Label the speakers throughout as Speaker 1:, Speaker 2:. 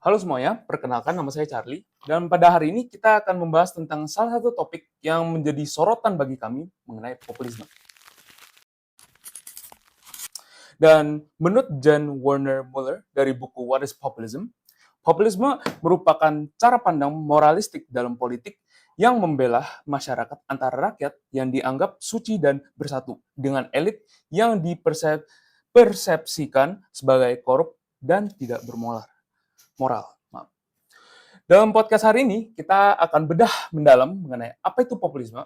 Speaker 1: Halo semuanya, perkenalkan nama saya Charlie. Dan pada hari ini kita akan membahas tentang salah satu topik yang menjadi sorotan bagi kami mengenai populisme. Dan menurut John Werner Muller dari buku What is Populism, populisme merupakan cara pandang moralistik dalam politik yang membela masyarakat antara rakyat yang dianggap suci dan bersatu dengan elit yang dipersepsikan sebagai korup dan tidak bermoral. Maaf. Dalam podcast hari ini, kita akan bedah mendalam mengenai apa itu populisme.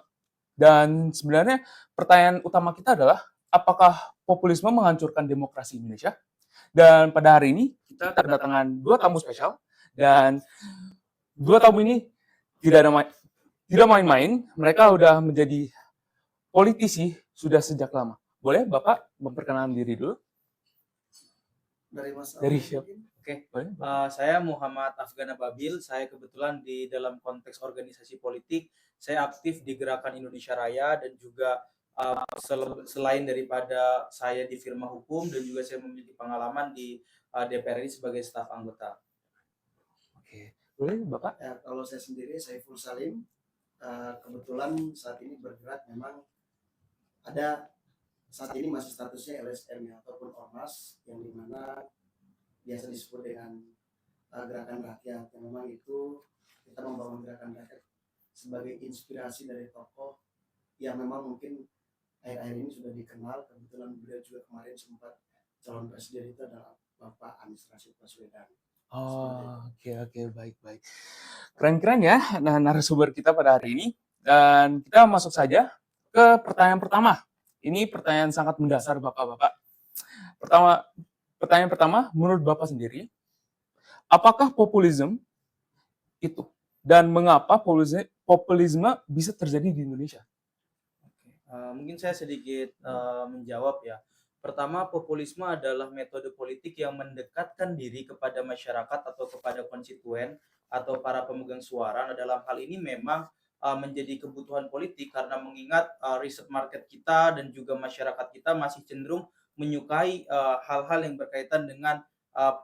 Speaker 1: Dan sebenarnya pertanyaan utama kita adalah, apakah populisme menghancurkan demokrasi Indonesia? Dan pada hari ini, kita kedatangan dua tamu spesial. Dan dua tamu ini tidak main-main, mereka sudah menjadi politisi sudah sejak lama. Boleh Bapak memperkenalkan diri dulu? Dari siapa?
Speaker 2: Oke, saya Muhammad Afgana Babil. Saya kebetulan di dalam konteks organisasi politik, saya aktif di Gerakan Indonesia Raya dan juga selain daripada saya di firma hukum dan juga saya memiliki pengalaman di DPR RI sebagai staf anggota.
Speaker 1: Oke, boleh Bapak?
Speaker 3: Ya, kalau saya sendiri, Saiful Salim, kebetulan saat ini bergerak memang ada saat ini masih statusnya LSM ya, ataupun ormas yang dimana biasa disebut dengan gerakan rakyat, yang memang itu kita membangun gerakan rakyat sebagai inspirasi dari tokoh yang memang mungkin akhir-akhir ini sudah dikenal. Kebetulan beliau juga kemarin sempat calon presiden itu adalah Bapak Anies Rashid Baswedan.
Speaker 1: Oke, baik. Keren ya, nah narasumber kita pada hari ini. Dan kita masuk saja ke pertanyaan pertama. Ini pertanyaan sangat mendasar Bapak-Bapak. Pertanyaan pertama, menurut Bapak sendiri, apakah populisme itu? Dan mengapa populisme bisa terjadi di Indonesia?
Speaker 2: Mungkin saya sedikit menjawab ya. Pertama, populisme adalah metode politik yang mendekatkan diri kepada masyarakat atau kepada konstituen atau para pemegang suara. Nah, dalam hal ini memang menjadi kebutuhan politik karena mengingat riset market kita dan juga masyarakat kita masih cenderung menyukai hal-hal yang berkaitan dengan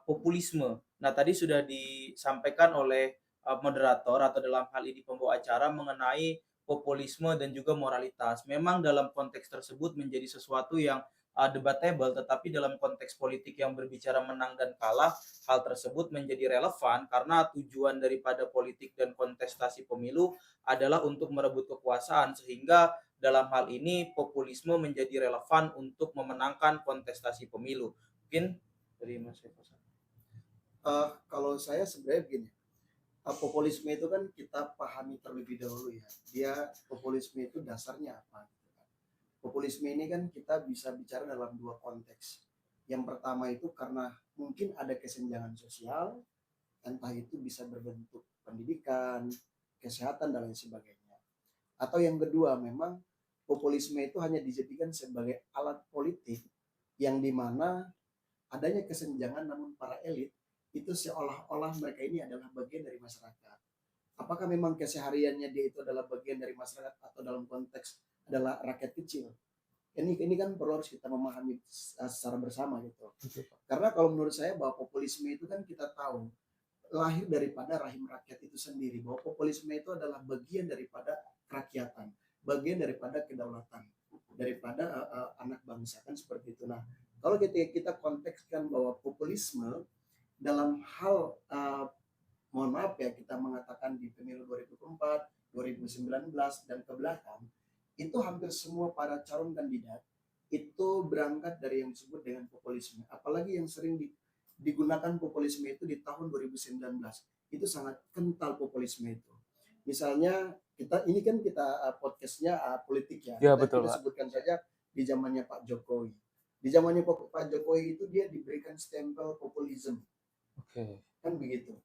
Speaker 2: populisme. Nah, tadi sudah disampaikan oleh moderator atau dalam hal ini pembawa acara mengenai populisme dan juga moralitas. Memang dalam konteks tersebut menjadi sesuatu yang debatable, tetapi dalam konteks politik yang berbicara menang dan kalah, hal tersebut menjadi relevan karena tujuan daripada politik dan kontestasi pemilu adalah untuk merebut kekuasaan, sehingga dalam hal ini populisme menjadi relevan untuk memenangkan kontestasi pemilu. Mungkin dari Mas Eko.
Speaker 3: Kalau saya sebenarnya begini, populisme itu kan kita pahami terlebih dahulu ya. Dia populisme itu dasarnya apa? Populisme ini kan kita bisa bicara dalam dua konteks. Yang pertama itu karena mungkin ada kesenjangan sosial, entah itu bisa berbentuk pendidikan, kesehatan dan lain sebagainya. Atau yang kedua, memang populisme itu hanya dijadikan sebagai alat politik yang dimana adanya kesenjangan, namun para elit itu seolah-olah mereka ini adalah bagian dari masyarakat. Apakah memang kesehariannya dia itu adalah bagian dari masyarakat atau dalam konteks adalah rakyat kecil? Ini kan perlu harus kita memahami secara bersama gitu. Karena kalau menurut saya bahwa populisme itu kan kita tahu lahir daripada rahim rakyat itu sendiri, bahwa populisme itu adalah bagian daripada kerakyatan, bagian daripada kedaulatan, daripada anak bangsa kan seperti itu. Nah, kalau kita kontekskan bahwa populisme dalam hal mohon maaf ya, kita mengatakan di pemilu 2004, 2019 dan ke belakang, itu hampir semua para calon kandidat itu berangkat dari yang disebut dengan populisme. Apalagi yang sering digunakan populisme itu di tahun 2019. Itu sangat kental populisme itu. Misalnya kita podcastnya politik ya.
Speaker 1: Ya, betul,
Speaker 3: kita
Speaker 1: Pak.
Speaker 3: sebutkan saja di zamannya Pak Jokowi. Di zamannya Pak Jokowi itu dia diberikan stempel populisme.
Speaker 1: Oke.
Speaker 3: Kan begitu.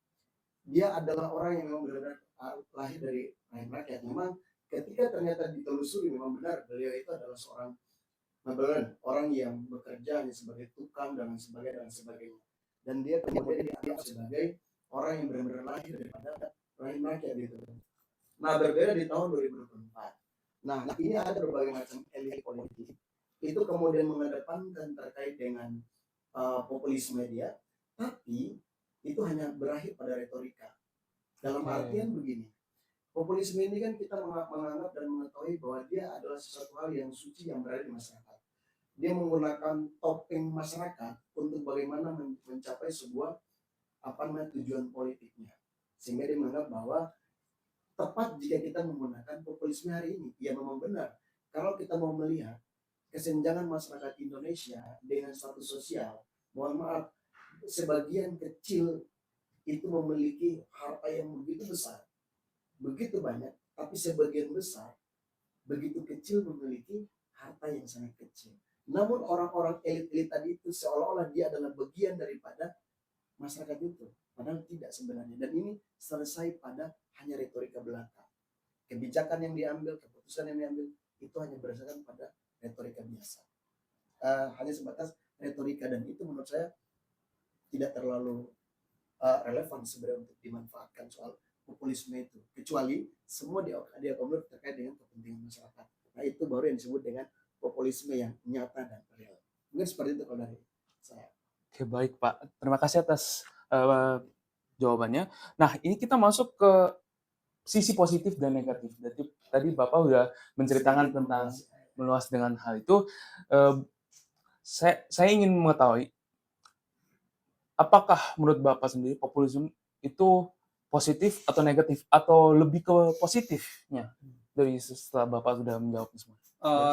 Speaker 3: Dia adalah orang yang memang benar-benar lahir dari rakyat. Memang ketika ternyata ditelusuri memang benar beliau itu adalah seorang orang yang bekerja hanya sebagai tukang dan sebagainya. Dan dia kemudian dianggap sebagai orang yang benar-benar lahir daripada rahim rakyat gitu. Nah, berbeda di tahun 2024. Nah, ini ada berbagai macam elit politik itu kemudian mengedepankan terkait dengan populisme dia, tapi itu hanya berakhir pada retorika. Dalam
Speaker 1: Oke.
Speaker 3: artian begini, populisme ini kan kita menganggap dan mengetahui bahwa dia adalah sesuatu hal yang suci yang berada di masyarakat. Dia menggunakan topeng masyarakat untuk bagaimana mencapai sebuah tujuan politiknya. Sehingga dia menganggap bahwa tepat jika kita menggunakan populisme hari ini. Ya memang benar. Kalau kita mau melihat kesenjangan masyarakat Indonesia dengan status sosial, mohon maaf, sebagian kecil itu memiliki harta yang begitu besar, begitu banyak, tapi sebagian besar begitu kecil memiliki harta yang sangat kecil. Namun orang-orang elit-elit tadi itu seolah-olah dia adalah bagian daripada masyarakat itu. Padahal tidak sebenarnya. Dan ini selesai pada hanya retorika belaka. Kebijakan yang diambil, keputusan yang diambil, itu hanya berdasarkan pada retorika biasa. Hanya sebatas retorika, dan itu menurut saya tidak terlalu relevan sebenarnya untuk dimanfaatkan soal populisme itu. Kecuali semua diakomodir terkait dengan kepentingan masyarakat. Nah itu baru yang disebut dengan populisme yang nyata dan real. Mungkin seperti itu kalau dari saya.
Speaker 1: Oke, baik Pak. Terima kasih atas jawabannya. Nah, ini kita masuk ke sisi positif dan negatif. Jadi tadi Bapak udah menceritakan tentang meluas dengan hal itu. Saya ingin mengetahui, apakah menurut Bapak sendiri populisme itu positif atau negatif, atau lebih ke positifnya dari setelah Bapak sudah menjawab semua?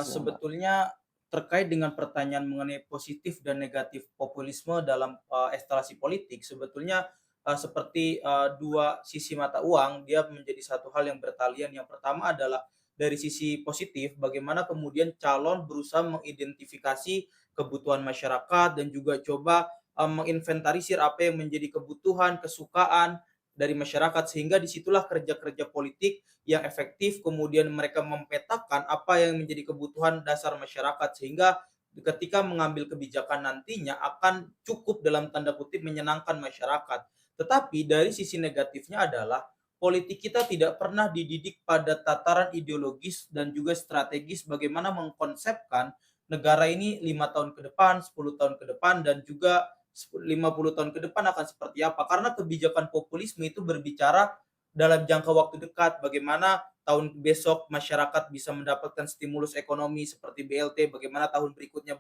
Speaker 2: Sebetulnya terkait dengan pertanyaan mengenai positif dan negatif populisme dalam eskalasi politik, sebetulnya seperti dua sisi mata uang, dia menjadi satu hal yang bertalian. Yang pertama adalah dari sisi positif, bagaimana kemudian calon berusaha mengidentifikasi kebutuhan masyarakat dan juga coba menginventarisir apa yang menjadi kebutuhan, kesukaan dari masyarakat, sehingga disitulah kerja-kerja politik yang efektif, kemudian mereka memetakan apa yang menjadi kebutuhan dasar masyarakat, sehingga ketika mengambil kebijakan nantinya akan cukup dalam tanda kutip menyenangkan masyarakat. Tetapi dari sisi negatifnya adalah politik kita tidak pernah dididik pada tataran ideologis dan juga strategis bagaimana mengkonsepkan negara ini 5 tahun ke depan, 10 tahun ke depan, dan juga 50 tahun ke depan akan seperti apa. Karena kebijakan populisme itu berbicara dalam jangka waktu dekat, bagaimana tahun besok masyarakat bisa mendapatkan stimulus ekonomi seperti BLT, bagaimana tahun berikutnya.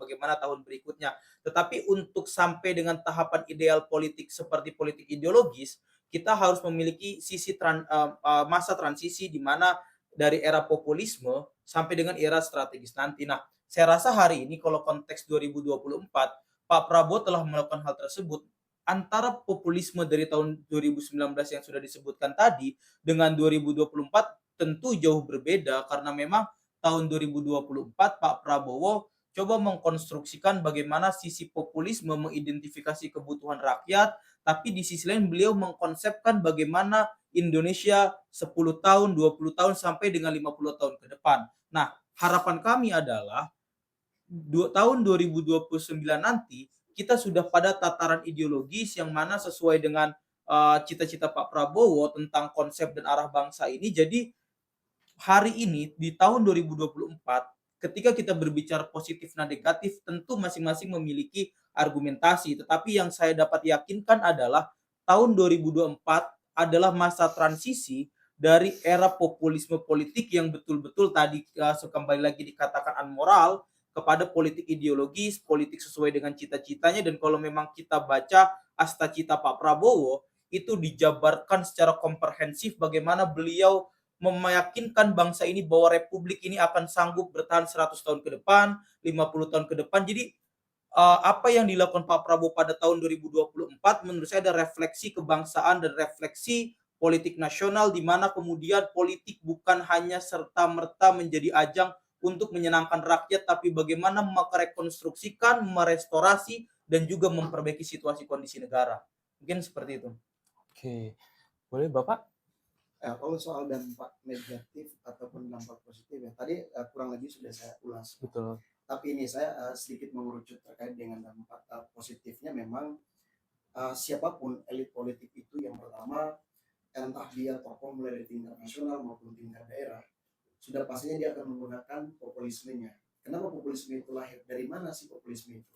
Speaker 2: Tetapi untuk sampai dengan tahapan ideal politik seperti politik ideologis, kita harus memiliki masa transisi di mana dari era populisme sampai dengan era strategis nanti. Nah, saya rasa hari ini kalau konteks 2024, Pak Prabowo telah melakukan hal tersebut. Antara populisme dari tahun 2019 yang sudah disebutkan tadi dengan 2024 tentu jauh berbeda, karena memang tahun 2024 Pak Prabowo coba mengkonstruksikan bagaimana sisi populisme mengidentifikasi kebutuhan rakyat, tapi di sisi lain beliau mengkonsepkan bagaimana Indonesia 10 tahun, 20 tahun sampai dengan 50 tahun ke depan. Nah, harapan kami adalah tahun 2029 nanti kita sudah pada tataran ideologis yang mana sesuai dengan cita-cita Pak Prabowo tentang konsep dan arah bangsa ini. Jadi hari ini di tahun 2024 ketika kita berbicara positif dan negatif tentu masing-masing memiliki argumentasi, tetapi yang saya dapat yakinkan adalah tahun 2024 adalah masa transisi dari era populisme politik yang betul-betul tadi kembali lagi dikatakan amoral kepada politik ideologis, politik sesuai dengan cita-citanya. Dan kalau memang kita baca asta cita Pak Prabowo, itu dijabarkan secara komprehensif bagaimana beliau meyakinkan bangsa ini bahwa republik ini akan sanggup bertahan 100 tahun ke depan, 50 tahun ke depan. Jadi apa yang dilakukan Pak Prabowo pada tahun 2024 menurut saya ada refleksi kebangsaan dan refleksi politik nasional, di mana kemudian politik bukan hanya serta-merta menjadi ajang untuk menyenangkan rakyat, tapi bagaimana merekonstruksikan, merestorasi, dan juga memperbaiki situasi kondisi negara. Mungkin seperti itu.
Speaker 1: Oke, boleh Bapak?
Speaker 3: Kalau soal dampak negatif ataupun dampak positif ya tadi kurang lebih sudah saya ulas.
Speaker 1: Betul.
Speaker 3: Tapi ini saya sedikit mengerucut terkait dengan dampak positifnya. Memang siapapun elit politik itu yang pertama, entah dia tokoh mulai dari tingkat nasional maupun tingkat daerah, sudah pastinya dia akan menggunakan populismenya. Kenapa populisme itu lahir? Dari mana sih populisme itu?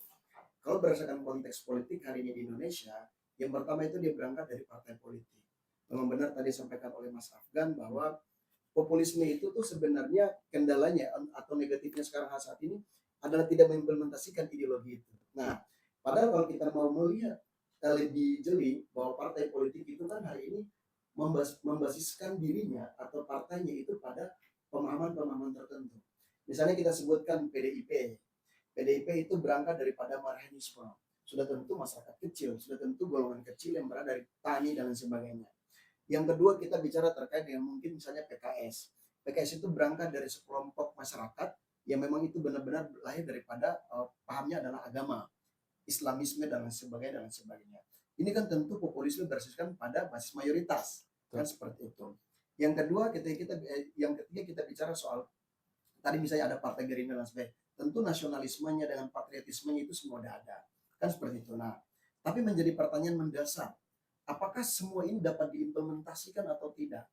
Speaker 3: Kalau berdasarkan konteks politik hari ini di Indonesia, Yang pertama itu dia berangkat dari partai politik. Memang benar tadi disampaikan oleh Mas Afgan bahwa populisme itu tuh sebenarnya kendalanya atau negatifnya sekarang saat ini adalah tidak mengimplementasikan ideologi itu. Nah, padahal kalau kita mau melihat lebih jeli bahwa partai politik itu kan hari ini membasiskan dirinya atau partainya itu pada pemahaman-pemahaman tertentu. Misalnya kita sebutkan PDIP. PDIP itu berangkat daripada marhanisme. Sudah tentu masyarakat kecil, sudah tentu golongan kecil yang berada dari tani dan lain sebagainya. Yang kedua kita bicara terkait dengan mungkin misalnya PKS. PKS itu berangkat dari sekelompok masyarakat yang memang itu benar-benar lahir daripada pahamnya adalah agama, Islamisme dan lain sebagainya dan lain sebagainya. Ini kan tentu populisme bersiskan pada basis mayoritas, kan seperti itu. Yang kedua yang ketiga kita bicara soal tadi misalnya ada Partai Gerindra dan sebagainya. Tentu nasionalismenya dengan patriotismenya itu semua udah ada, kan seperti itu. Nah, tapi menjadi pertanyaan mendasar, apakah semua ini dapat diimplementasikan atau tidak?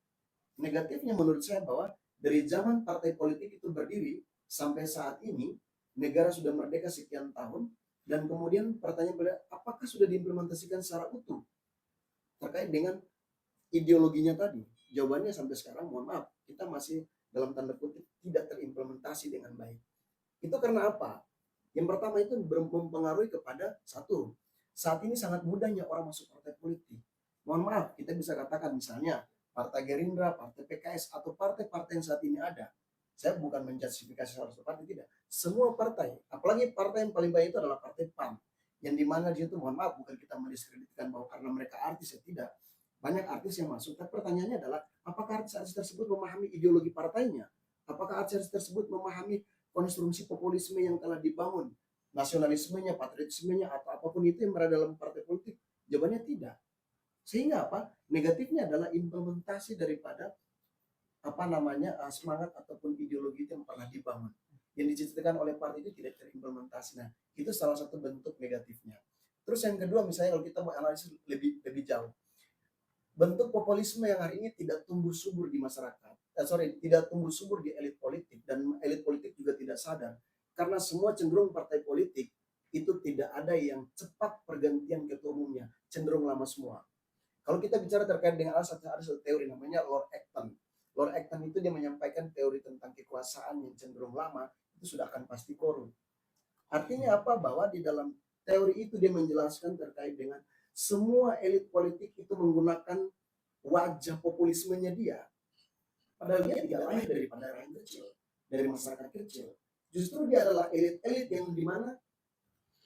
Speaker 3: Negatifnya menurut saya bahwa dari zaman partai politik itu berdiri sampai saat ini, negara sudah merdeka sekian tahun, dan kemudian pertanyaan apakah sudah diimplementasikan secara utuh terkait dengan ideologinya tadi? Jawabannya sampai sekarang, mohon maaf, kita masih dalam tanda kutip tidak terimplementasi dengan baik. Itu karena apa? Yang pertama itu mempengaruhi kepada satu, saat ini sangat mudahnya orang masuk partai politik. Mohon maaf, kita bisa katakan misalnya Partai Gerindra, Partai PKS, atau partai-partai yang saat ini ada. Saya bukan menjustifikasi salah satu partai, tidak. Semua partai, apalagi partai yang paling banyak itu adalah Partai PAN. Yang dimana di situ, mohon maaf, bukan kita mendiskreditkan bahwa karena mereka artis, ya tidak. Banyak artis yang masuk, tapi pertanyaannya adalah, apakah artis-artis tersebut memahami ideologi partainya? Apakah artis tersebut memahami konstruksi populisme yang telah dibangun? Nasionalismenya, patriotismenya, atau apapun itu yang berada dalam partai politik? Jawabannya tidak. Sehingga apa? Negatifnya adalah implementasi daripada semangat ataupun ideologi itu yang pernah dibangun. Yang diciptakan oleh partai itu tidak terimplementasi. Nah, itu salah satu bentuk negatifnya. Terus yang kedua, misalnya kalau kita mau analisis lebih jauh, bentuk populisme yang hari ini tidak tumbuh subur di masyarakat, tidak tumbuh subur di elit politik, dan elit politik juga tidak sadar, karena semua cenderung partai politik itu tidak ada yang cepat pergantian ketua umumnya, cenderung lama semua. Kalau kita bicara terkait dengan ada satu teori namanya Lord Acton. Lord Acton itu dia menyampaikan teori tentang kekuasaan yang cenderung lama itu sudah akan pasti korup. Artinya apa? Bahwa di dalam teori itu dia menjelaskan terkait dengan semua elit politik itu menggunakan wajah populismenya dia. Padahal dia tidak lahir daripada rakyat kecil, dari masyarakat kecil. Justru dia adalah elit-elit yang dimana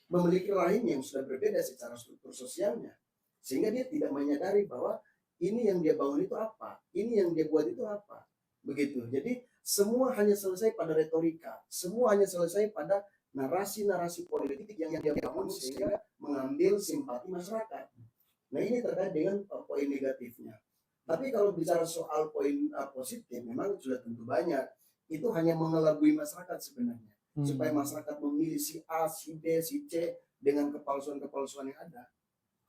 Speaker 3: memiliki rahim yang sudah berbeda secara struktur sosialnya. Sehingga dia tidak menyadari bahwa ini yang dia bangun itu apa, ini yang dia buat itu apa. Begitu. Jadi semua hanya selesai pada retorika, semua hanya selesai pada narasi-narasi politik yang dia bangun sehingga mengambil simpati masyarakat. Nah, ini terkait dengan poin negatifnya. Tapi kalau bicara soal poin positif, memang sudah tentu banyak. Itu hanya mengelabui masyarakat sebenarnya. Supaya masyarakat memilih si A, si B, si C dengan kepalsuan-kepalsuan yang ada.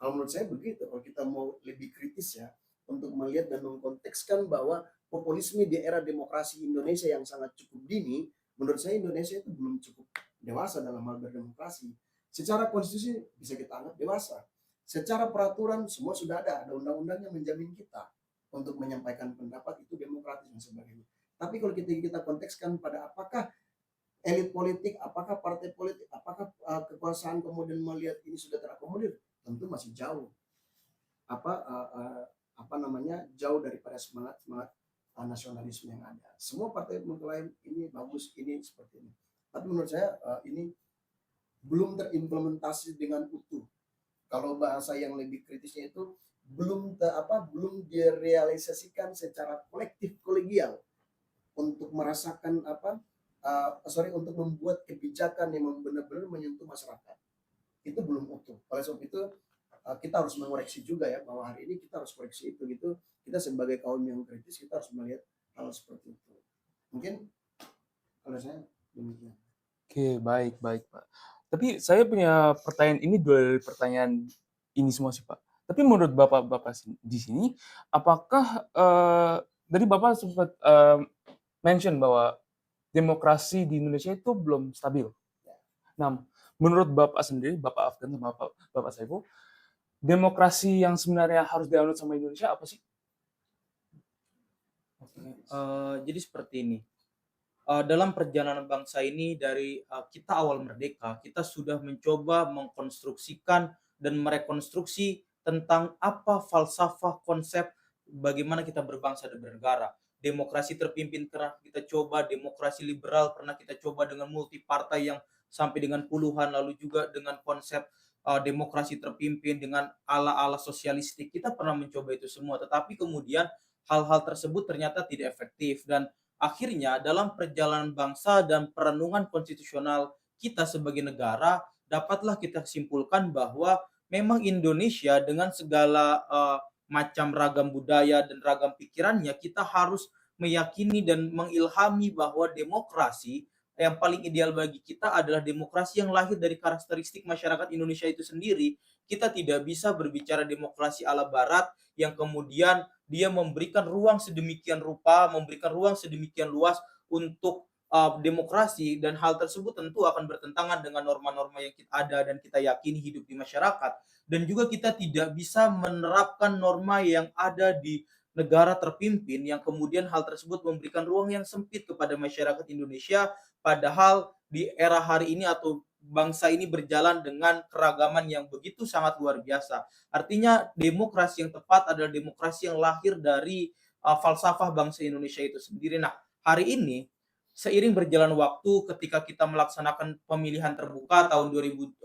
Speaker 3: Kalau menurut saya begitu. Kalau kita mau lebih kritis ya, untuk melihat dan mengkontekskan bahwa populisme di era demokrasi Indonesia yang sangat cukup dini, menurut saya Indonesia itu belum cukup dewasa dalam hal berdemokrasi. Secara konstitusi bisa kita anggap dewasa. Secara peraturan semua sudah ada undang-undang yang menjamin kita untuk menyampaikan pendapat itu demokratis dan sebagainya. Tapi kalau kita kontekskan pada apakah elit politik, apakah partai politik, apakah kekuasaan kemudian melihat ini sudah terakomodir, tentu masih jauh. Jauh daripada semangat nasionalisme yang ada. Semua partai mengklaim ini bagus, ini seperti ini. Tapi menurut saya ini belum terimplementasi dengan utuh. Kalau bahasa yang lebih kritisnya itu belum direalisasikan secara kolektif kolegial untuk merasakan untuk membuat kebijakan yang benar-benar menyentuh masyarakat. Itu belum utuh. Oleh sebab itu kita harus mengoreksi juga ya, bahwa hari ini kita harus koreksi itu gitu. Kita sebagai kaum yang kritis kita harus melihat hal seperti itu. Mungkin kalau saya demikian.
Speaker 1: Oke, baik Pak. Tapi saya punya pertanyaan ini dari pertanyaan ini semua sih Pak. Tapi menurut Bapak di sini, apakah tadi Bapak sempat mention bahwa demokrasi di Indonesia itu belum stabil. Nah, menurut Bapak sendiri, Bapak Afgan sama Bapak Saiful, demokrasi yang sebenarnya harus dianut sama Indonesia apa sih?
Speaker 2: Jadi seperti ini. Dalam perjalanan bangsa ini dari kita awal merdeka, kita sudah mencoba mengkonstruksikan dan merekonstruksi tentang apa falsafah konsep bagaimana kita berbangsa dan bernegara. Demokrasi terpimpin pernah kita coba, demokrasi liberal pernah kita coba dengan multi partai yang sampai dengan puluhan, lalu juga dengan konsep demokrasi terpimpin dengan ala-ala sosialistik. Kita pernah mencoba itu semua, tetapi kemudian hal-hal tersebut ternyata tidak efektif dan akhirnya dalam perjalanan bangsa dan perenungan konstitusional kita sebagai negara, dapatlah kita simpulkan bahwa memang Indonesia dengan segala macam ragam budaya dan ragam pikirannya, kita harus meyakini dan mengilhami bahwa demokrasi yang paling ideal bagi kita adalah demokrasi yang lahir dari karakteristik masyarakat Indonesia itu sendiri. Kita tidak bisa berbicara demokrasi ala barat yang kemudian dia memberikan ruang sedemikian rupa, memberikan ruang sedemikian luas untuk demokrasi, dan hal tersebut tentu akan bertentangan dengan norma-norma yang kita ada dan kita yakini hidup di masyarakat. Dan juga kita tidak bisa menerapkan norma yang ada di negara terpimpin yang kemudian hal tersebut memberikan ruang yang sempit kepada masyarakat Indonesia, padahal di era hari ini atau bangsa ini berjalan dengan keragaman yang begitu sangat luar biasa. Artinya demokrasi yang tepat adalah demokrasi yang lahir dari falsafah bangsa Indonesia itu sendiri. Nah, hari ini seiring berjalan waktu ketika kita melaksanakan pemilihan terbuka tahun 2004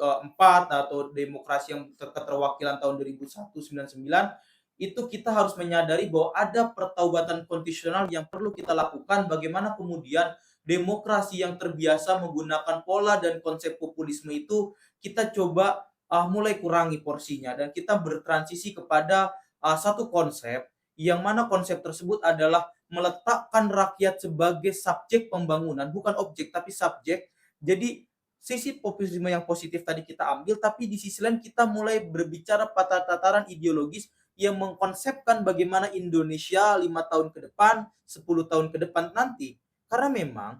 Speaker 2: atau demokrasi yang keterwakilan tahun 2099, itu kita harus menyadari bahwa ada pertaubatan konstitusional yang perlu kita lakukan, bagaimana kemudian demokrasi yang terbiasa menggunakan pola dan konsep populisme itu kita coba mulai kurangi porsinya dan kita bertransisi kepada satu konsep yang mana konsep tersebut adalah meletakkan rakyat sebagai subjek pembangunan, bukan objek tapi subjek. Jadi sisi populisme yang positif tadi kita ambil, tapi di sisi lain kita mulai berbicara pada tataran ideologis yang mengkonsepkan bagaimana Indonesia 5 tahun ke depan, 10 tahun ke depan nanti. Karena memang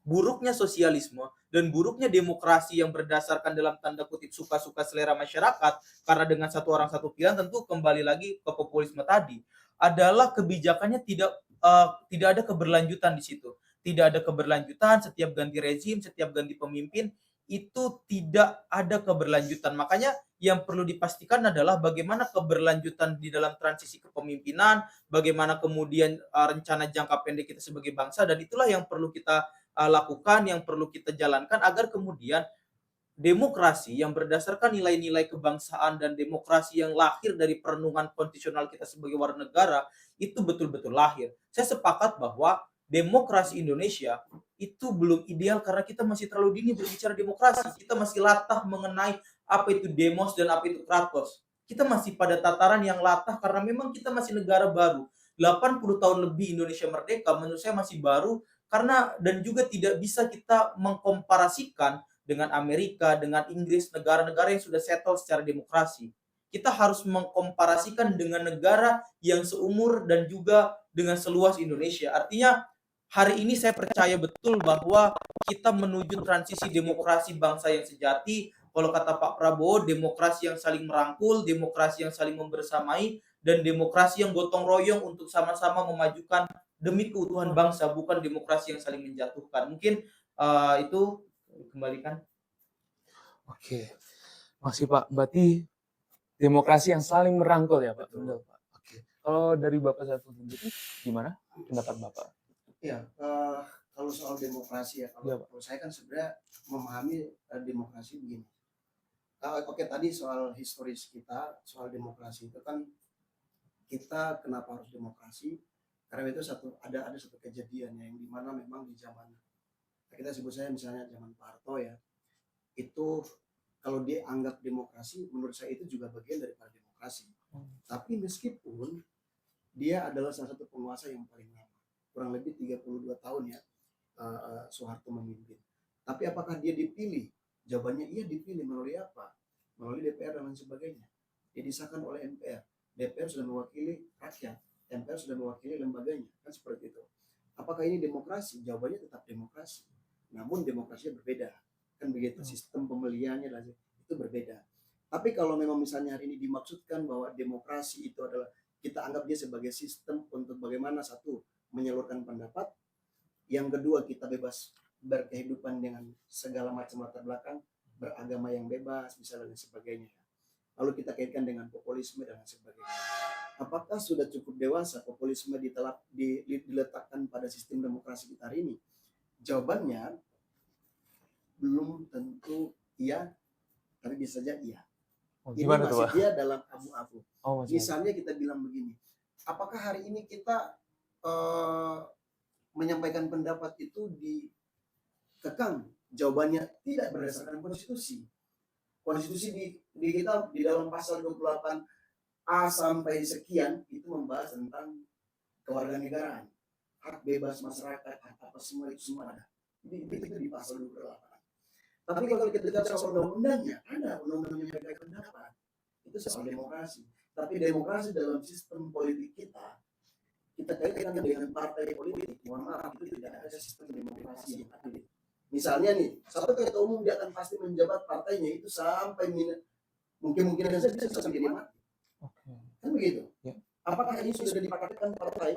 Speaker 2: buruknya sosialisme dan buruknya demokrasi yang berdasarkan dalam tanda kutip suka-suka selera masyarakat karena dengan satu orang satu pilihan, tentu kembali lagi ke populisme tadi, adalah kebijakannya tidak ada keberlanjutan di situ. Tidak ada keberlanjutan, setiap ganti rezim, setiap ganti pemimpin itu tidak ada keberlanjutan. Makanya yang perlu dipastikan adalah bagaimana keberlanjutan di dalam transisi kepemimpinan, bagaimana kemudian rencana jangka pendek kita sebagai bangsa, dan itulah yang perlu kita lakukan, yang perlu kita jalankan agar kemudian demokrasi yang berdasarkan nilai-nilai kebangsaan dan demokrasi yang lahir dari perenungan konstitusional kita sebagai warga negara itu betul-betul lahir. Saya sepakat bahwa demokrasi Indonesia itu belum ideal karena kita masih terlalu dini berbicara demokrasi. Kita masih latah mengenai apa itu demos dan apa itu kratos. Kita masih pada tataran yang latah karena memang kita masih negara baru. 80 tahun lebih Indonesia merdeka menurut saya masih baru, karena dan juga tidak bisa kita mengkomparasikan dengan Amerika, dengan Inggris, negara-negara yang sudah settle secara demokrasi. Kita harus mengkomparasikan dengan negara yang seumur dan juga dengan seluas Indonesia. Artinya hari ini saya percaya betul bahwa kita menuju transisi demokrasi bangsa yang sejati. Kalau kata Pak Prabowo, demokrasi yang saling merangkul, demokrasi yang saling membersamai, dan demokrasi yang gotong royong untuk sama-sama memajukan demi keutuhan bangsa, bukan demokrasi yang saling menjatuhkan. Mungkin itu kembalikan.
Speaker 1: Oke, masih Pak. Berarti demokrasi yang saling merangkul ya Pak. Betul Pak. Oke. Kalau dari Bapak Saiful sendiri, gimana pendapat Bapak?
Speaker 3: Iya, kalau soal demokrasi ya, kalau saya kan sebenarnya memahami demokrasi begini. Oke, tadi soal historis kita, soal demokrasi itu kan kita kenapa harus demokrasi? Karena itu ada satu kejadian yang dimana memang di zaman kita sebut saya misalnya zaman Pak Harto ya, itu kalau dia anggap demokrasi, menurut saya itu juga bagian daripada demokrasi. Tapi meskipun dia adalah salah satu penguasa yang paling lama, kurang lebih 32 tahun ya, Soeharto memimpin. Tapi apakah dia dipilih? Jawabannya iya, dipilih. Melalui apa? Melalui DPR dan lain sebagainya. Dia disahkan oleh MPR. DPR sudah mewakili rakyat, MPR sudah mewakili lembaganya, kan seperti itu. Apakah ini demokrasi? Jawabannya tetap demokrasi. Namun demokrasinya berbeda, kan begitu, sistem pemilihannya itu berbeda. Tapi kalau memang misalnya hari ini dimaksudkan bahwa demokrasi itu adalah kita anggap dia sebagai sistem untuk bagaimana satu menyalurkan pendapat, yang kedua kita bebas berkehidupan dengan segala macam latar belakang, beragama yang bebas misalnya dan sebagainya. Lalu kita kaitkan dengan populisme dan sebagainya. Apakah sudah cukup dewasa populisme diletakkan pada sistem demokrasi kita hari ini? Jawabannya belum tentu iya, tapi bisa saja iya.
Speaker 1: Oh,
Speaker 3: Ini
Speaker 1: gimana tuh,
Speaker 3: masih
Speaker 1: Pak?
Speaker 3: dia dalam abu-abu.
Speaker 1: Oh, masih.
Speaker 3: Misalnya kita bilang begini, apakah hari ini kita menyampaikan pendapat itu dikekang? Jawabannya tidak berdasarkan konstitusi. Konstitusi di kita di dalam pasal 28 A sampai sekian itu membahas tentang kewarganegaraan, hak bebas masyarakat, hak apa semua itu semua ada. Itu di pasal 28. Tapi kalau kita bicara soal undang-undangnya, ada undang-undang yang menyampaikan pendapat. Itu soal demokrasi. Tapi demokrasi dalam sistem politik kita kaitkan dengan partai politik. Mohon maaf, itu tidak ada sistem demokrasi yang adil. Misalnya nih, satu ketua umum dia akan pasti menjabat partainya itu sampai mungkin saja bisa sampai dia mati. Kan begitu?
Speaker 1: Ya.
Speaker 3: Apakah ini sudah dipakaikan partai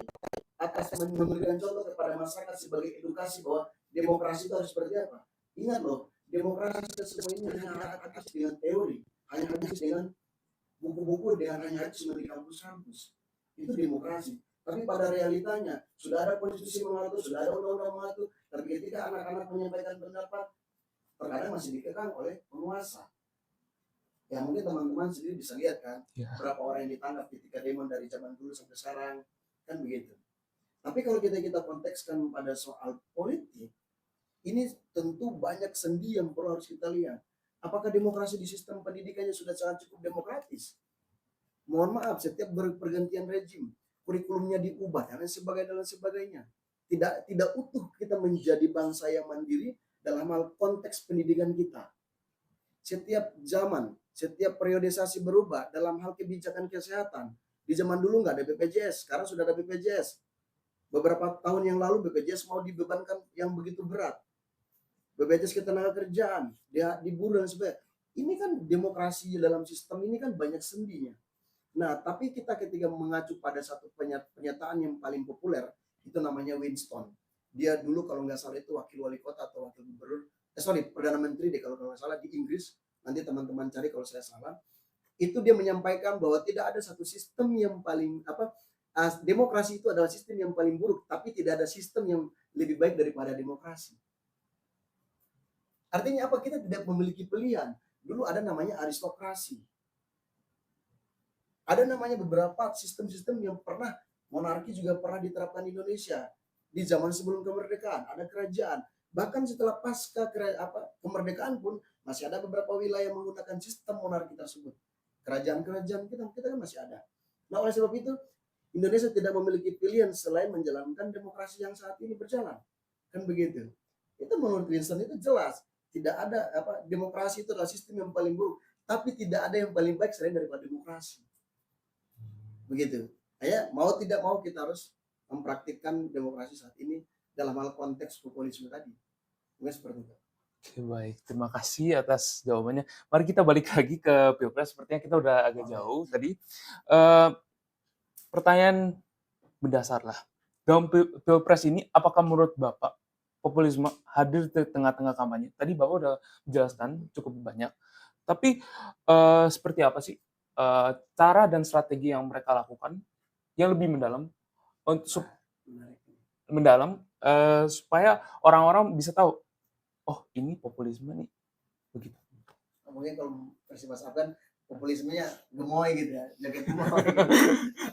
Speaker 3: atas memberikan contoh kepada masyarakat sebagai edukasi bahwa demokrasi itu harus seperti apa? Ingat loh, demokrasi semua ini hanya hadis dengan teori, hanya hadis dengan buku-buku, dengan hanya hadis di kampus-kampus. Itu demokrasi. Tapi pada realitanya sudah ada konstitusi mengatur, sudah ada undang-undang mengatur, tapi ketika anak-anak menyampaikan pendapat, terkadang masih dikekang oleh penguasa. Ya mungkin teman-teman sendiri bisa lihat kan, berapa orang yang ditangkap ketika demo dari zaman dulu sampai sekarang, kan begitu. Tapi kalau kita kontekskan pada soal politik, ini tentu banyak sendi yang perlu harus kita lihat. Apakah demokrasi di sistem pendidikannya sudah sangat cukup demokratis? Mohon maaf, setiap pergantian rejim, kurikulumnya diubah dan sebagainya. Tidak utuh kita menjadi bangsa yang mandiri dalam hal konteks pendidikan kita. Setiap zaman, setiap periodisasi berubah dalam hal kebijakan kesehatan. Di zaman dulu nggak ada BPJS, sekarang sudah ada BPJS. Beberapa tahun yang lalu BPJS mau dibebankan yang begitu berat. BPJS ketenagakerjaan, dia diburu dan sebagainya. Ini kan demokrasi dalam sistem ini kan banyak sendinya. Nah, tapi kita ketika mengacu pada satu pernyataan yang paling populer, itu namanya Winston. Dia dulu kalau nggak salah itu wakil wali kota atau wakil gubernur, Perdana Menteri deh kalau nggak salah di Inggris. Nanti teman-teman cari kalau saya salah. Itu dia menyampaikan bahwa tidak ada satu sistem yang paling demokrasi itu adalah sistem yang paling buruk, tapi tidak ada sistem yang lebih baik daripada demokrasi. Artinya apa? Kita tidak memiliki pilihan. Dulu ada namanya aristokrasi. Ada namanya beberapa sistem-sistem yang pernah, monarki juga pernah diterapkan di Indonesia. Di zaman sebelum kemerdekaan, ada kerajaan. Bahkan setelah pasca kemerdekaan pun, masih ada beberapa wilayah yang menggunakan sistem monarki tersebut. Kerajaan-kerajaan kita kan masih ada. Nah, oleh sebab itu, Indonesia tidak memiliki pilihan selain menjalankan demokrasi yang saat ini berjalan. Kan begitu. Itu menurut Winston itu jelas. Tidak ada demokrasi itu adalah sistem yang paling buruk. Tapi tidak ada yang paling baik selain daripada demokrasi. Begitu. Mau tidak mau kita harus mempraktikkan demokrasi saat ini dalam hal konteks populisme tadi. Mungkin seperti itu.
Speaker 1: Oke, baik. Terima kasih atas jawabannya. Mari kita balik lagi ke Pilpres. Sepertinya kita udah agak jauh tadi. Pertanyaan mendasar lah. Dalam Pilpres ini, apakah menurut Bapak populisme hadir di tengah-tengah kampanye? Tadi Bapak udah menjelaskan cukup banyak. Tapi seperti apa sih cara dan strategi yang mereka lakukan yang lebih mendalam supaya orang-orang bisa tahu, oh ini populisme nih, begitu.
Speaker 3: Mungkin kalau versi Mas Afgan populismenya gemoy gitu ya, jaket gemoy.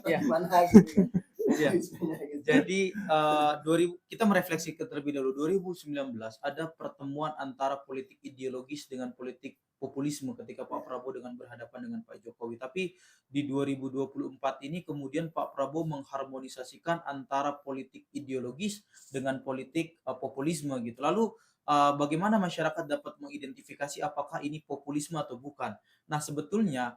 Speaker 2: Ya.
Speaker 3: Gimana gitu.
Speaker 2: Ya. Jadi kita merefleksi terlebih dahulu 2019 ada pertemuan antara politik ideologis dengan politik populisme ketika Pak Prabowo dengan berhadapan dengan Pak Jokowi. Tapi di 2024 ini kemudian Pak Prabowo mengharmonisasikan antara politik ideologis dengan politik populisme gitu. Lalu bagaimana masyarakat dapat mengidentifikasi apakah ini populisme atau bukan? Nah, sebetulnya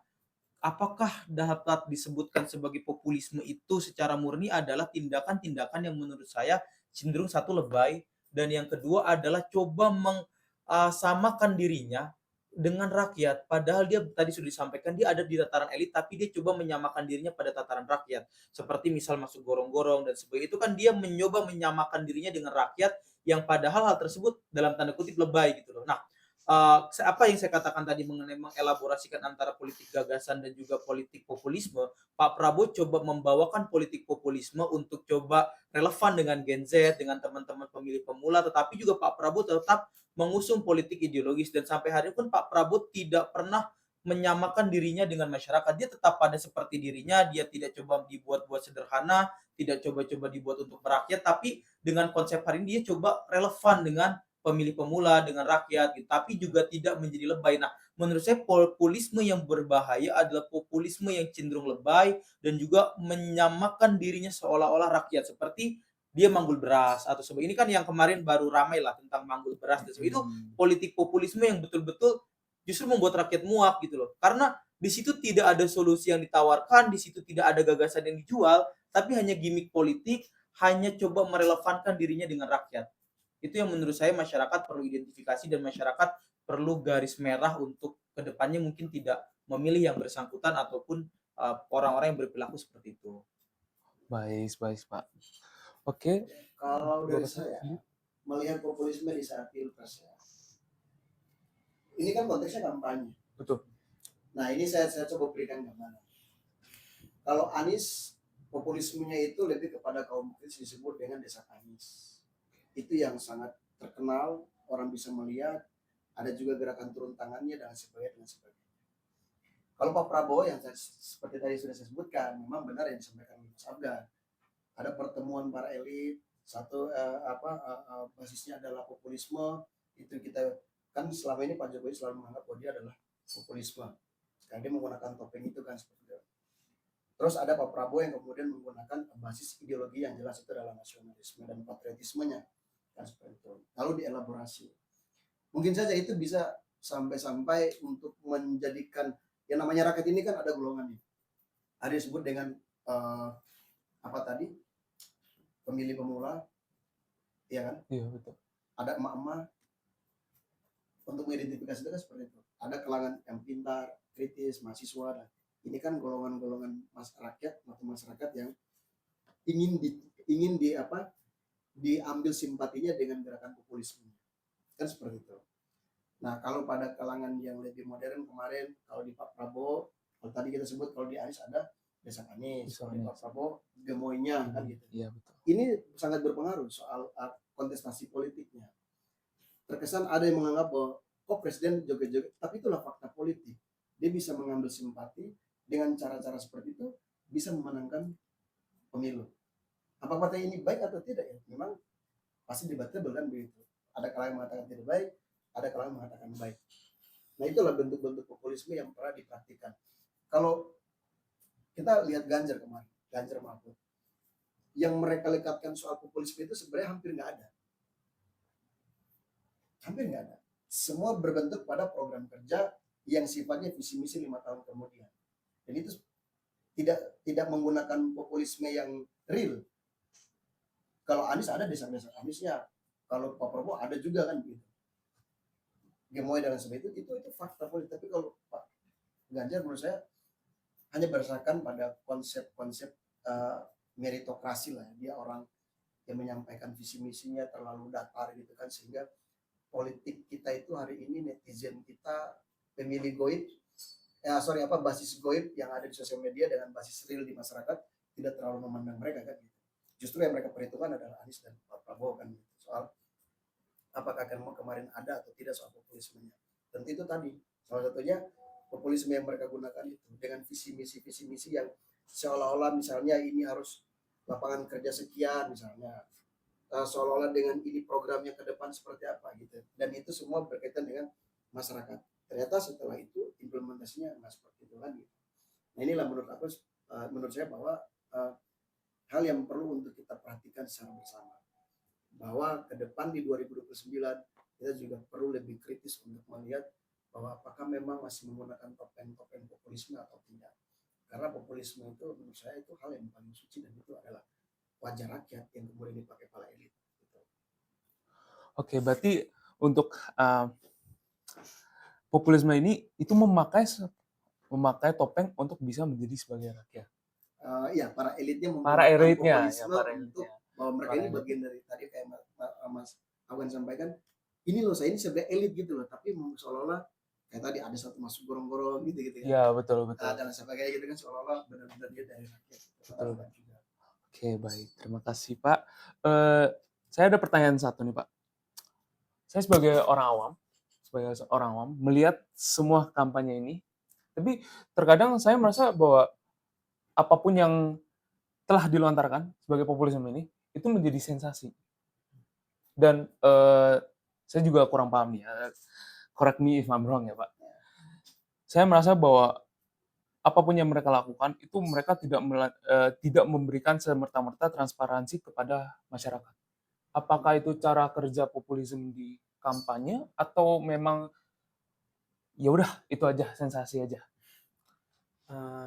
Speaker 2: apakah dapat disebutkan sebagai populisme itu secara murni adalah tindakan-tindakan yang menurut saya cenderung satu lebay dan yang kedua adalah coba mengsamakan dirinya dengan rakyat. Padahal dia tadi sudah disampaikan dia ada di tataran elit, tapi dia coba menyamakan dirinya pada tataran rakyat. Seperti misal masuk gorong-gorong dan sebagainya. Itu kan dia mencoba menyamakan dirinya dengan rakyat yang padahal hal tersebut dalam tanda kutip lebay gitu loh. Nah, apa yang saya katakan tadi mengenai mengelaborasikan antara politik gagasan dan juga politik populisme, Pak Prabowo coba membawakan politik populisme untuk coba relevan dengan Gen Z, dengan teman-teman pemilih pemula, tetapi juga Pak Prabowo tetap mengusung politik ideologis dan sampai hari ini pun Pak Prabowo tidak pernah menyamakan dirinya dengan masyarakat. Dia tetap pada seperti dirinya, dia tidak coba dibuat-buat sederhana, tidak coba-coba dibuat untuk merakyat, tapi dengan konsep hari ini dia coba relevan dengan pemilih pemula, dengan rakyat, gitu. Tapi juga tidak menjadi lebay. Nah, menurut saya populisme yang berbahaya adalah populisme yang cenderung lebay dan juga menyamakan dirinya seolah-olah rakyat. Seperti dia manggul beras atau sebagainya. Ini kan yang kemarin baru ramai lah tentang manggul beras dan sebagainya. Itu politik populisme yang betul-betul justru membuat rakyat muak gitu loh. Karena di situ tidak ada solusi yang ditawarkan, di situ tidak ada gagasan yang dijual, tapi hanya gimmick politik, hanya coba merelevankan dirinya dengan rakyat. Itu yang menurut saya masyarakat perlu identifikasi dan masyarakat perlu garis merah untuk kedepannya mungkin tidak memilih yang bersangkutan ataupun orang-orang yang berperilaku seperti itu.
Speaker 1: Baik, baik, Pak. Oke,
Speaker 3: Kalau dari
Speaker 1: Bapak
Speaker 3: saya
Speaker 1: Sandi.
Speaker 3: melihat populisme di saat pilpres ya, ini kan konteksnya kampanye.
Speaker 1: Betul.
Speaker 3: Nah ini saya coba berikan gambaran. Kalau Anies populismenya itu lebih kepada kaum kritis disebut dengan desa Anies. Itu yang sangat terkenal, orang bisa melihat. Ada juga gerakan turun tangannya dan sebagainya. Kalau Pak Prabowo yang seperti tadi sudah saya sebutkan, memang benar yang disampaikan oleh Mas Afgan. Ada pertemuan para elit, satu basisnya adalah populisme. Itu kita kan selama ini Pak Jokowi selalu menganggap bahwa dia adalah populisme. Karena dia menggunakan topeng itu kan seperti itu. Terus ada Pak Prabowo yang kemudian menggunakan basis ideologi yang jelas itu adalah nasionalisme dan patriotismenya kan seperti itu. Lalu dielaborasi. Mungkin saja itu bisa sampai untuk menjadikan yang namanya rakyat ini kan ada golongannya. Ada disebut dengan apa tadi? Pemilih pemula, ya kan?
Speaker 1: Iya, betul.
Speaker 3: Ada emak-emak, untuk mengidentifikasi itu kan seperti itu. Ada kalangan yang pintar, kritis, mahasiswa. Dan ini kan golongan-golongan masyarakat atau masyarakat yang ingin diambil simpatinya dengan gerakan populisme. Kan seperti itu. Nah, kalau pada kalangan yang lebih modern kemarin, kalau di Pak Prabowo, kalau tadi kita sebut kalau di Anies ada desa Anies, kalau di Pak Prabowo gemoynya kan gitu.
Speaker 1: Iya, betul.
Speaker 3: Ini sangat berpengaruh soal kontestasi politiknya. Terkesan ada yang menganggap bahwa kok presiden joget-joget, tapi itulah fakta politik. Dia bisa mengambil simpati dengan cara-cara seperti itu, bisa memenangkan pemilu. Apa partai ini baik atau tidak ya? Memang pasti debatable kan begitu. Ada kalangan yang mengatakan tidak baik, ada kalangan yang mengatakan baik. Nah itulah bentuk-bentuk populisme yang pernah dipraktikkan. Kalau kita lihat Ganjar kemarin, Ganjar Mahfud, yang mereka lekatkan soal populisme itu sebenarnya hampir nggak ada. Hampir nggak ada. Semua berbentuk pada program kerja yang sifatnya visi misi 5 tahun kemudian. Dan itu tidak menggunakan populisme yang real. Kalau Anies ada desa-desa Aniesnya, kalau Pak Prabowo ada juga kan gitu. Gemoy dan sebagainya itu fakta politik. Tapi kalau Pak Ganjar menurut saya hanya berdasarkan pada konsep-konsep meritokrasi lah. Dia orang yang menyampaikan visi misinya terlalu datar gitu kan, sehingga politik kita itu hari ini netizen kita pemilih goib basis goib yang ada di sosial media dengan basis real di masyarakat tidak terlalu memandang mereka kan gitu. Justru yang mereka perhitungkan adalah Anies dan Pak Prabowo kan gitu. Soal apakah kemarin ada atau tidak soal populismenya. Tentu itu tadi salah satunya populisme yang mereka gunakan itu dengan visi misi yang seolah-olah misalnya ini harus lapangan kerja sekian misalnya, seolah-olah dengan ini programnya ke depan seperti apa gitu, dan itu semua berkaitan dengan masyarakat. Ternyata setelah itu implementasinya nggak seperti itu lagi. Nah inilah menurut saya bahwa hal yang perlu untuk kita perhatikan secara bersama, bahwa ke depan di 2029 kita juga perlu lebih kritis untuk melihat bahwa apakah memang masih menggunakan topeng-topeng populisme atau tidak. Karena populisme itu menurut saya itu hal yang paling suci dan itu adalah wajah rakyat yang kemudian dipakai para elit. Gitu.
Speaker 1: Oke, berarti untuk populisme ini itu memakai topeng untuk bisa menjadi sebagai rakyat.
Speaker 3: Ya, para elitnya
Speaker 1: Para
Speaker 3: menggunakan
Speaker 1: elitnya, ya
Speaker 3: populisme
Speaker 1: para
Speaker 3: untuk
Speaker 1: elitnya,
Speaker 3: bahwa mereka
Speaker 1: para
Speaker 3: ini
Speaker 1: elitnya.
Speaker 3: bagian dari tadi kayak Mas Awan sampaikan, ini loh saya ini sebenarnya elit gitu loh, tapi seolah-olah kayak tadi ada satu masuk gorong-gorong gitu kan.
Speaker 1: Ya betul betul.
Speaker 3: Dan sebagainya gitu kan seolah-olah benar-benar dia dari rakyat.
Speaker 1: Betul.
Speaker 3: Juga.
Speaker 1: Oke baik, terima kasih Pak. Saya ada pertanyaan satu nih Pak. Saya sebagai orang awam melihat semua kampanye ini, tapi terkadang saya merasa bahwa apapun yang telah dilontarkan sebagai populisme ini itu menjadi sensasi. Dan saya juga kurang paham nih, correct me if I'm wrong ya Pak. Saya merasa bahwa apapun yang mereka lakukan itu mereka tidak memberikan semerta-merta transparansi kepada masyarakat. Apakah itu cara kerja populisme di kampanye atau memang ya udah itu aja sensasi aja?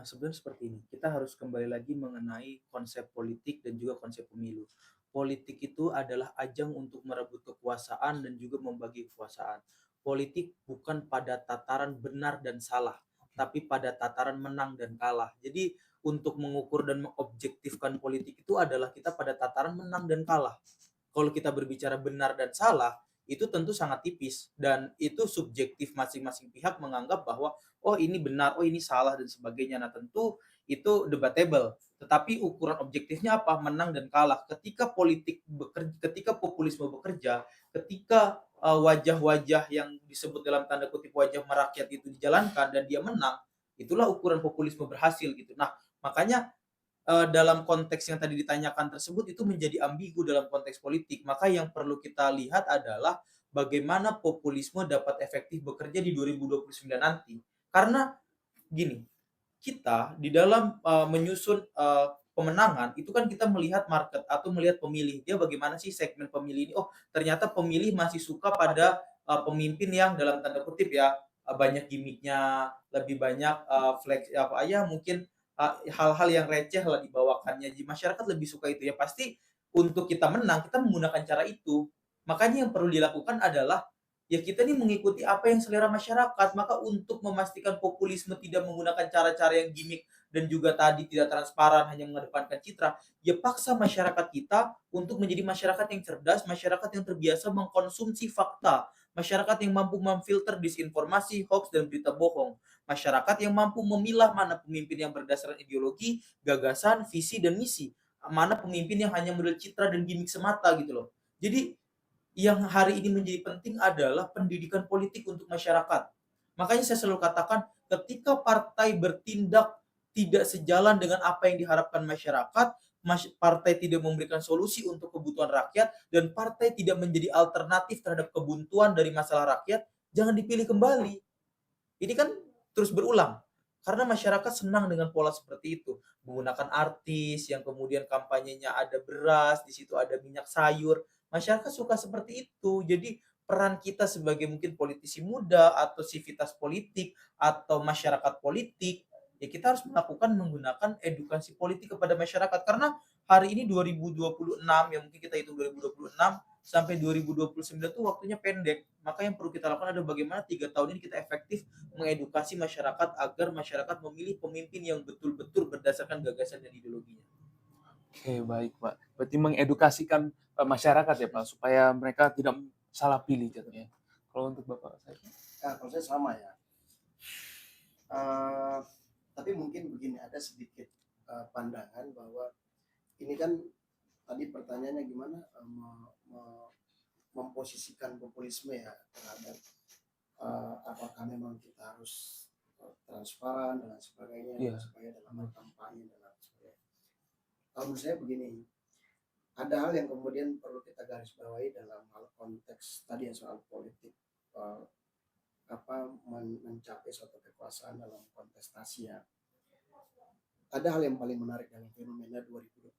Speaker 2: Sebenarnya seperti ini, kita harus kembali lagi mengenai konsep politik dan juga konsep pemilu. Politik itu adalah ajang untuk merebut kekuasaan dan juga membagi kekuasaan. Politik bukan pada tataran benar dan salah, tapi pada tataran menang dan kalah. Jadi untuk mengukur dan mengobjektifkan politik itu adalah kita pada tataran menang dan kalah. Kalau kita berbicara benar dan salah, itu tentu sangat tipis dan itu subjektif masing-masing pihak menganggap bahwa oh ini benar, oh ini salah dan sebagainya. Nah, tentu itu debatable. Tetapi ukuran objektifnya apa? Menang dan kalah. Ketika politik bekerja, ketika populisme bekerja, ketika wajah-wajah yang disebut dalam tanda kutip wajah merakyat itu dijalankan dan dia menang, itulah ukuran populisme berhasil gitu. Nah, makanya dalam konteks yang tadi ditanyakan tersebut itu menjadi ambigu dalam konteks politik. Maka yang perlu kita lihat adalah bagaimana populisme dapat efektif bekerja di 2029 nanti. Karena gini, kita di dalam menyusun pemenangan itu kan kita melihat market atau melihat pemilih. Dia bagaimana sih segmen pemilih ini? Oh, ternyata pemilih masih suka pada pemimpin yang dalam tanda kutip ya banyak gimmicknya, lebih banyak flex apa ya mungkin hal-hal yang receh lah dibawakannya. Jadi masyarakat lebih suka itu ya pasti untuk kita menang kita menggunakan cara itu. Makanya yang perlu dilakukan adalah ya kita nih mengikuti apa yang selera masyarakat. Maka untuk memastikan populisme tidak menggunakan cara-cara yang gimmick dan juga tadi tidak transparan hanya mengedepankan citra, ya paksa masyarakat kita untuk menjadi masyarakat yang cerdas, masyarakat yang terbiasa mengkonsumsi fakta, masyarakat yang mampu memfilter disinformasi, hoax dan berita bohong, masyarakat yang mampu memilah mana pemimpin yang berdasarkan ideologi, gagasan, visi dan misi, mana pemimpin yang hanya model citra dan gimmick semata gitu loh. Jadi yang hari ini menjadi penting adalah pendidikan politik untuk masyarakat. Makanya saya selalu katakan ketika partai bertindak tidak sejalan dengan apa yang diharapkan masyarakat, partai tidak memberikan solusi untuk kebutuhan rakyat, dan partai tidak menjadi alternatif terhadap kebuntuan dari masalah rakyat, jangan dipilih kembali. Ini kan terus berulang. Karena masyarakat senang dengan pola seperti itu. Menggunakan artis yang kemudian kampanyenya ada beras, di situ ada minyak sayur. Masyarakat suka seperti itu. Jadi peran kita sebagai mungkin politisi muda atau sivitas politik atau masyarakat politik, ya kita harus melakukan menggunakan edukasi politik kepada masyarakat. Karena hari ini 2026, ya mungkin kita hitung 2026 sampai 2029 tuh waktunya pendek. Maka yang perlu kita lakukan adalah bagaimana 3 tahun ini kita efektif mengedukasi masyarakat agar masyarakat memilih pemimpin yang betul-betul berdasarkan gagasan dan ideologinya.
Speaker 1: Oke baik Pak. Berarti mengedukasikan masyarakat ya Pak supaya mereka tidak salah pilih jatuhnya. Kalau untuk Bapak saya?
Speaker 3: Kalau saya sama ya. Tapi mungkin begini, ada sedikit pandangan bahwa ini kan tadi pertanyaannya gimana memposisikan populisme ya terhadap apakah memang kita harus transparan dan sebagainya, supaya dalam kampanye dan sebagainya. Kalau menurut saya begini, ada hal yang kemudian perlu kita garis bawahi dalam hal konteks tadi yang soal politik, mencapai suatu kekuasaan dalam kontestasi ya. Ada hal yang paling menarik dalam fenomena 2024.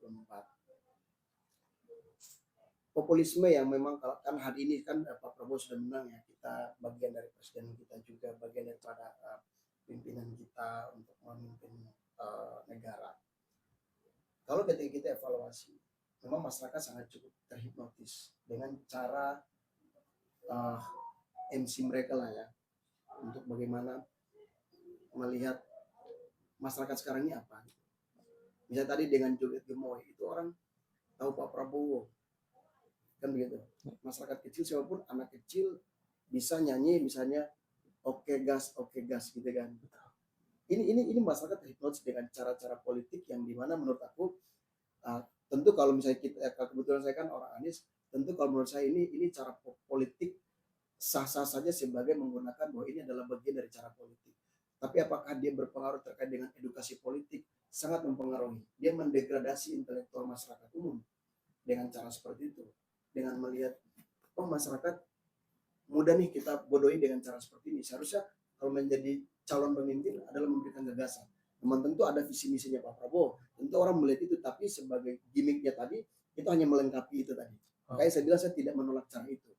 Speaker 3: Populisme yang memang kalau kan hari ini kan Pak Prabowo sudah menang ya, kita bagian dari presiden kita juga, bagian daripada pimpinan kita untuk memimpin negara. Kalau ketika kita evaluasi, memang masyarakat sangat cukup terhipnotis dengan cara MC mereka lah ya, untuk bagaimana melihat masyarakat sekarang ini apa. Misalnya tadi dengan joget gemoy itu orang tahu Pak Prabowo kan begitu. Masyarakat kecil siapapun anak kecil bisa nyanyi misalnya oke gas gitu kan. Ini masyarakat terhipnotis dengan cara-cara politik yang dimana menurut aku tentu kalau misalnya kita kebetulan saya kan orang Anies, tentu kalau menurut saya ini cara politik sah-sah saja sebagai menggunakan bahwa ini adalah bagian dari cara politik. Tapi apakah dia berpengaruh terkait dengan edukasi politik? Sangat mempengaruhi. Dia mendegradasi intelektual masyarakat umum dengan cara seperti itu. Dengan melihat, oh masyarakat mudah nih kita bodohi dengan cara seperti ini. Seharusnya kalau menjadi calon pemimpin adalah memberikan gagasan. Memang tentu ada visi misinya Pak Prabowo. Tentu orang melihat itu, tapi sebagai gimmicknya tadi, itu hanya melengkapi itu tadi. Makanya saya bilang saya tidak menolak cara itu.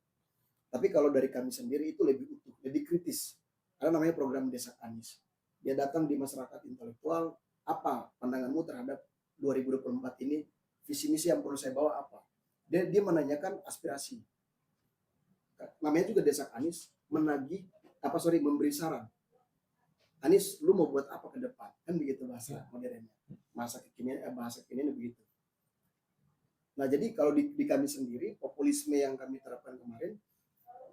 Speaker 3: Tapi kalau dari kami sendiri itu lebih utuh, lebih kritis. Karena namanya program Desa Anies. Dia datang di masyarakat intelektual, apa pandanganmu terhadap 2024 ini, visi misi yang perlu saya bawa apa? Dia menanyakan aspirasi. Namanya juga Desa Anies, memberi saran. Anies, lu mau buat apa ke depan? Kan begitu bahasa modernnya. Bahasa kekinian begitu. Nah, jadi kalau di kami sendiri, populisme yang kami terapkan kemarin,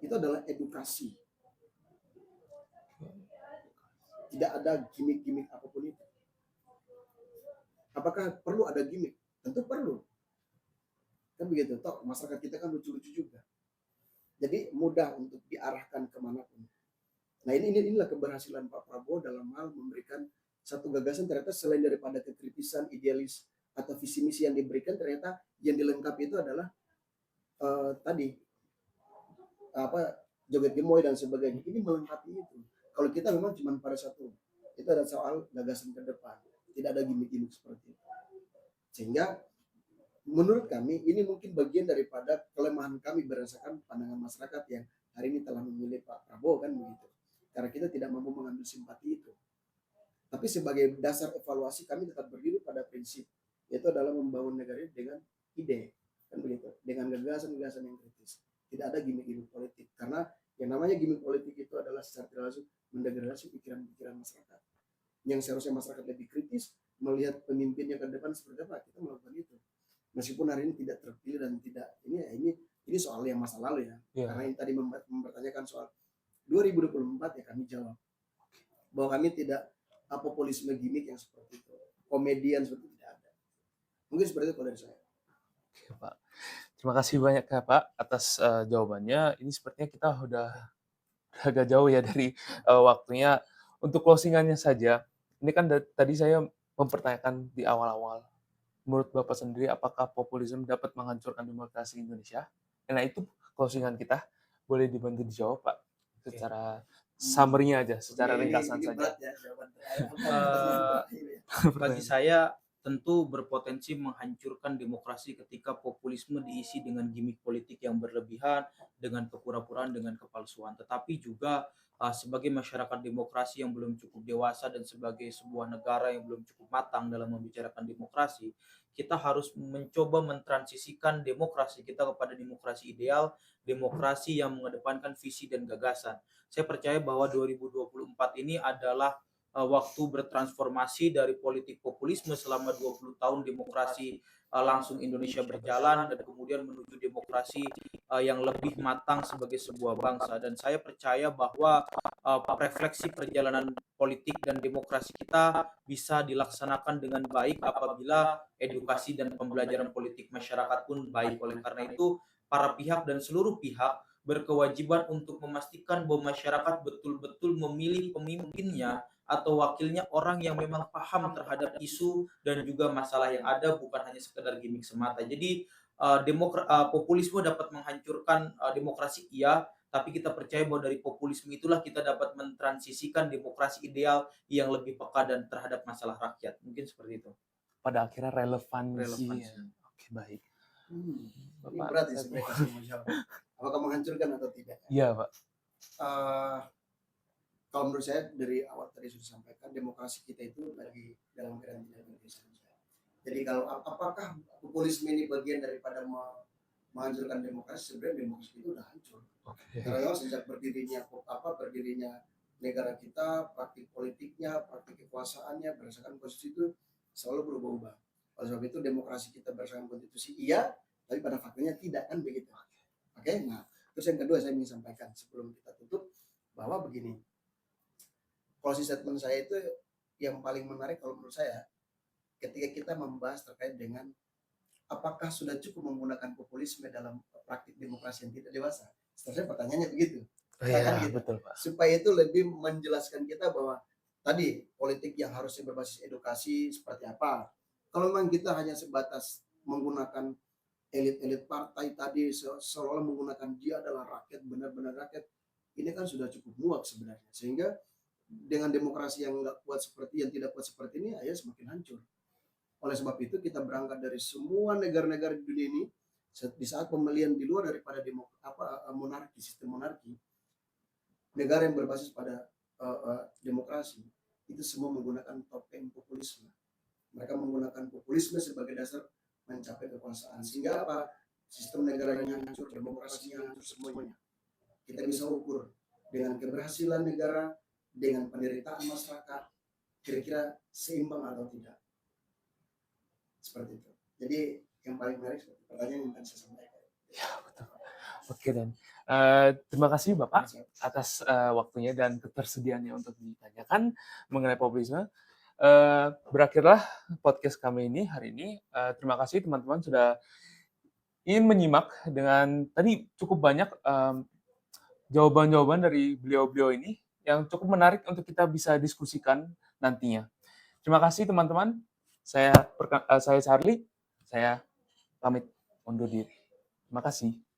Speaker 3: itu adalah edukasi. Tidak ada gimmick-gimmick apapun itu. Apakah perlu ada gimmick? Tentu perlu. Kan begitu. Toh masyarakat kita kan lucu-lucu juga. Jadi mudah untuk diarahkan kemanapun. Nah inilah keberhasilan Pak Prabowo dalam hal memberikan satu gagasan ternyata selain daripada kekritisan, idealis atau visi misi yang diberikan, ternyata yang dilengkapi itu adalah tadi joget gemoy dan sebagainya. Ini melengkapi itu. Kalau kita memang cuma pada satu, itu ada soal gagasan ke depan, tidak ada gimmick-gimmick seperti itu. Sehingga menurut kami ini mungkin bagian daripada kelemahan kami berdasarkan pandangan masyarakat yang hari ini telah memilih Pak Prabowo kan begitu. Karena kita tidak mampu mengambil simpati itu. Tapi sebagai dasar evaluasi kami tetap berdiri pada prinsip, yaitu adalah membangun negara ini dengan ide, kan begitu, dengan gagasan-gagasan yang kritis. Tidak ada gimmick-gimmick politik, karena yang namanya gimmick politik itu adalah secara tidak langsung mendegradasi pikiran-pikiran masyarakat. Yang seharusnya masyarakat lebih kritis melihat pemimpinnya ke depan seperti apa, kita melakukan itu. Meskipun hari ini tidak terpilih dan tidak ini soal yang masa lalu ya. Karena yang tadi mempertanyakan soal 2024 ya kami jawab bahwa kami tidak populisme gimmick yang seperti itu, komedian seperti itu tidak ada. Mungkin seperti itu kalau dari saya.
Speaker 1: Oke, Pak. Terima kasih banyak ya Pak atas jawabannya. Ini sepertinya kita udah agak jauh ya dari waktunya. Untuk closingannya saja, ini kan tadi saya mempertanyakan di awal-awal. Menurut Bapak sendiri, apakah populisme dapat menghancurkan demokrasi Indonesia? Nah itu closingan kita. Boleh dibantu dijawab Pak? Secara summary-nya aja, secara ringkasan saja.
Speaker 3: Berat ya jawaban.
Speaker 2: Bagi saya tentu berpotensi menghancurkan demokrasi ketika populisme diisi dengan gimmick politik yang berlebihan, dengan kepura-puraan, dengan kepalsuan. Tetapi juga sebagai masyarakat demokrasi yang belum cukup dewasa dan sebagai sebuah negara yang belum cukup matang dalam membicarakan demokrasi, kita harus mencoba mentransisikan demokrasi kita kepada demokrasi ideal, demokrasi yang mengedepankan visi dan gagasan. Saya percaya bahwa 2024 ini adalah waktu bertransformasi dari politik populisme selama 20 tahun demokrasi langsung Indonesia berjalan dan kemudian menuju demokrasi yang lebih matang sebagai sebuah bangsa. Dan saya percaya bahwa refleksi perjalanan politik dan demokrasi kita bisa dilaksanakan dengan baik apabila edukasi dan pembelajaran politik masyarakat pun baik. Oleh karena itu, para pihak dan seluruh pihak berkewajiban untuk memastikan bahwa masyarakat betul-betul memilih pemimpinnya atau wakilnya orang yang memang paham terhadap isu dan juga masalah yang ada, bukan hanya sekedar gimmick semata. Jadi populisme dapat menghancurkan demokrasi, iya, tapi kita percaya bahwa dari populisme itulah kita dapat mentransisikan demokrasi ideal yang lebih peka dan terhadap masalah rakyat. Mungkin seperti itu.
Speaker 1: Pada akhirnya relevansi. Oke, baik.
Speaker 3: Ini berat ya sebenarnya kasih jawab. Apakah menghancurkan atau tidak?
Speaker 1: Iya, Pak.
Speaker 3: Kalau menurut saya dari awal tadi sudah sampaikan, demokrasi kita itu lagi dalam keadaan tidak baik saja. Jadi kalau apakah populisme ini bagian daripada menghancurkan demokrasi? Sebenarnya demokrasi itu sudah hancur. Karena sejak berdirinya negara kita, praktik politiknya, praktik kekuasaannya berdasarkan konstitusi itu selalu berubah-ubah. Oleh sebab itu demokrasi kita berdasarkan konstitusi iya, tapi pada faktanya tidak kan begitu. Oke, nah terus yang kedua saya ingin sampaikan sebelum kita tutup bahwa begini, closing statement saya itu yang paling menarik kalau menurut saya ketika kita membahas terkait dengan apakah sudah cukup menggunakan populisme dalam praktik demokrasi yang tidak dewasa. Sebenarnya pertanyaannya begitu. Kan gitu.
Speaker 1: betul Pak.
Speaker 3: Supaya itu lebih menjelaskan kita bahwa tadi politik yang harusnya berbasis edukasi seperti apa. Kalau memang kita hanya sebatas menggunakan elit-elit partai tadi seolah menggunakan dia adalah rakyat, benar-benar rakyat, ini kan sudah cukup muak sebenarnya. Sehingga dengan demokrasi yang nggak kuat seperti yang tidak kuat seperti ini, akhirnya semakin hancur. Oleh sebab itu kita berangkat dari semua negara-negara di dunia ini di saat pemilihan di luar daripada monarki, sistem monarki, negara yang berbasis pada demokrasi itu semua menggunakan topeng populisme. Mereka menggunakan populisme sebagai dasar mencapai kekuasaan. Sehingga apa? Sistem negaranya hancur, demokrasinya hancur semuanya. Kita bisa ukur dengan keberhasilan negara, dengan penderitaan masyarakat, kira-kira seimbang atau tidak. Seperti itu. Jadi yang paling menarik pertanyaan yang akan saya sampaikan.
Speaker 1: Ya, betul. Oke, dan terima kasih Bapak atas waktunya dan ketersediaannya untuk ditanyakan mengenai populisme. Berakhirlah podcast kami ini hari ini. Terima kasih teman-teman sudah ingin menyimak dengan tadi cukup banyak jawaban-jawaban dari beliau-beliau ini yang cukup menarik untuk kita bisa diskusikan nantinya. Terima kasih teman-teman. Saya Charlie. Saya pamit undur diri. Terima kasih.